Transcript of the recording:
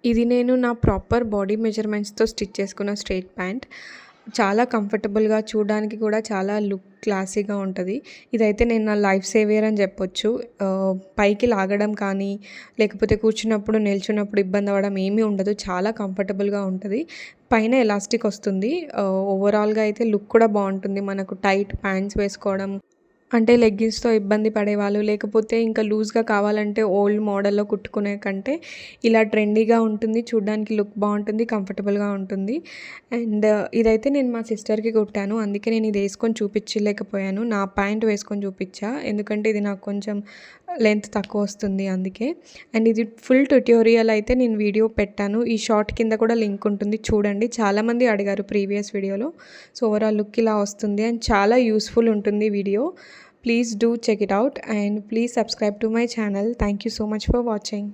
ఇది నేను నా ప్రాపర్ బాడీ మెజర్‌మెంట్స్‌తో స్టిచ్ చేసుకున్న స్ట్రెయిట్ ప్యాంట్. చాలా కంఫర్టబుల్‌గా చూడడానికి కూడా చాలా లుక్ క్లాసీగా ఉంటది. ఇదైతే నేను నా లైఫ్ సేవియర్ అని చెప్పొచ్చు. పైకి లాగడం కానీ, లేకపోతే కూర్చున్నప్పుడు, నిల్చున్నప్పుడు ఇబ్బంది అవ్వడం ఏమీ ఉండదు. చాలా కంఫర్టబుల్‌గా ఉంటది. పైన ఎలాస్టిక్ వస్తుంది. ఓవరాల్‌గా అయితే లుక్ కూడా బావుంటుంది. మనకు టైట్ ప్యాంట్స్ వేసుకోవడం అంటే లెగ్గిన్స్‌తో ఇబ్బంది పడేవాళ్ళు, లేకపోతే ఇంకా లూజ్‌గా కావాలంటే ఓల్డ్ మోడల్‌లో కుట్టుకునే కంటే ఇలా ట్రెండీగా ఉంటుంది. చూడ్డానికి లుక్ బావుంటుంది. కంఫర్టబుల్‌గా ఉంటుంది. అండ్ ఇదైతే నేను మా సిస్టర్‌కి కుట్టాను. అందుకే నేను ఇది యేసుకొని చూపించలేకపోయాను. నా ప్యాంట్ వేసుకొని చూపిచ్చా. ఎందుకంటే ఇది నాకు కొంచెం లెంత్ తక్కువ వస్తుంది అందుకే. అండ్ ఇది ఫుల్ ట్యుటోరియల్ అయితే నేను వీడియో పెట్టాను. ఈ షార్ట్ కింద కూడా లింక్ ఉంటుంది చూడండి. చాలామంది అడిగారు ప్రీవియస్ వీడియోలో. సో, ఓవరాల్ లుక్ ఇలా వస్తుంది అండ్ చాలా యూస్‌ఫుల్ ఉంటుంది video. Please do check it out and please subscribe to my channel. Thank you so much for watching.